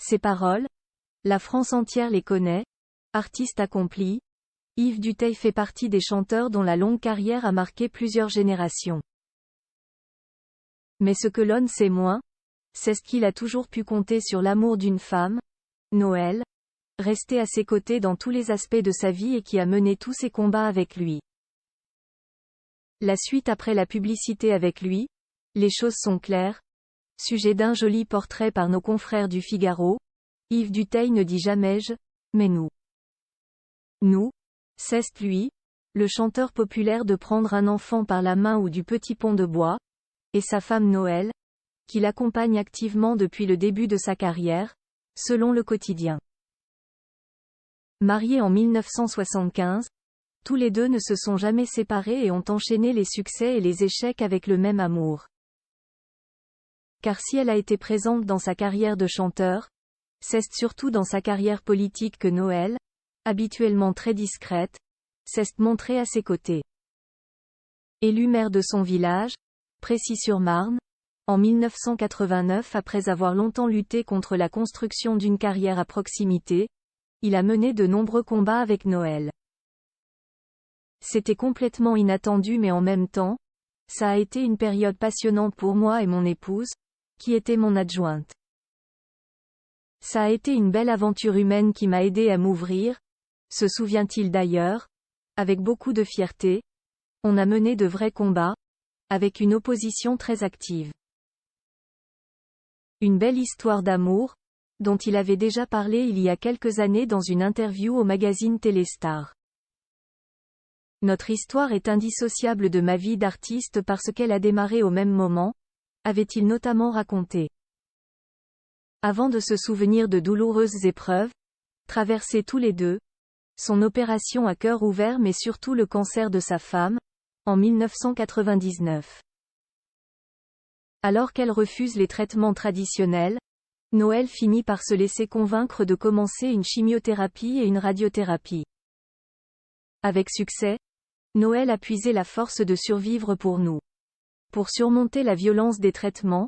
Ces paroles, la France entière les connaît. Artiste accompli, Yves Dutheil fait partie des chanteurs dont la longue carrière a marqué plusieurs générations. Mais ce que l'on sait moins, c'est ce qu'il a toujours pu compter sur l'amour d'une femme, Noël, restée à ses côtés dans tous les aspects de sa vie et qui a mené tous ses combats avec lui. La suite après la publicité avec lui, les choses sont claires. Sujet d'un joli portrait par nos confrères du Figaro, Yves Dutheil ne dit jamais je, mais nous. Nous, c'est lui, le chanteur populaire de prendre un enfant par la main ou du petit pont de bois, et sa femme Noël, qui l'accompagne activement depuis le début de sa carrière, selon Le Quotidien. Mariés en 1975, tous les deux ne se sont jamais séparés et ont enchaîné les succès et les échecs avec le même amour. Car si elle a été présente dans sa carrière de chanteur, c'est surtout dans sa carrière politique que Noël, habituellement très discrète, s'est montrée à ses côtés. Élu maire de son village, Précy-sur-Marne, en 1989 après avoir longtemps lutté contre la construction d'une carrière à proximité, il a mené de nombreux combats avec Noël. C'était complètement inattendu mais en même temps, ça a été une période passionnante pour moi et mon épouse, qui était mon adjointe. Ça a été une belle aventure humaine qui m'a aidé à m'ouvrir, se souvient-il d'ailleurs, avec beaucoup de fierté. On a mené de vrais combats, avec une opposition très active. Une belle histoire d'amour, dont il avait déjà parlé il y a quelques années dans une interview au magazine Téléstar. Notre histoire est indissociable de ma vie d'artiste parce qu'elle a démarré au même moment, avait-il notamment raconté. Avant de se souvenir de douloureuses épreuves, traversées tous les deux, son opération à cœur ouvert mais surtout le cancer de sa femme, en 1999. Alors qu'elle refuse les traitements traditionnels, Noël finit par se laisser convaincre de commencer une chimiothérapie et une radiothérapie. Avec succès, Noël a puisé la force de survivre pour nous. Pour surmonter la violence des traitements,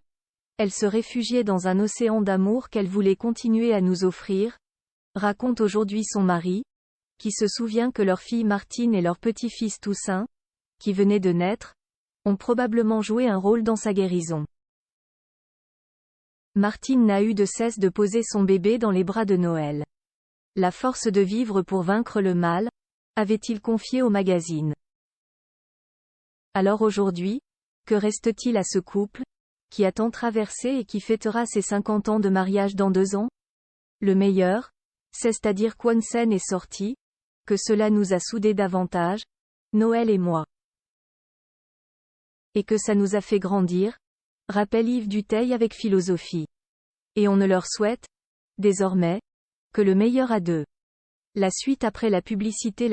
elle se réfugiait dans un océan d'amour qu'elle voulait continuer à nous offrir, raconte aujourd'hui son mari, qui se souvient que leur fille Martine et leur petit-fils Toussaint, qui venait de naître, ont probablement joué un rôle dans sa guérison. Martine n'a eu de cesse de poser son bébé dans les bras de Noël. La force de vivre pour vaincre le mal, avait-il confié au magazine. Alors aujourd'hui, que reste-t-il à ce couple, qui a tant traversé et qui fêtera ses 50 ans de mariage dans 2 ans? Le meilleur, c'est-à-dire qu'Onsen est sorti, que cela nous a soudés davantage, Noël et moi. Et que ça nous a fait grandir, rappelle Yves Dutheil avec philosophie. Et on ne leur souhaite, désormais, que le meilleur à deux. La suite après la publicité.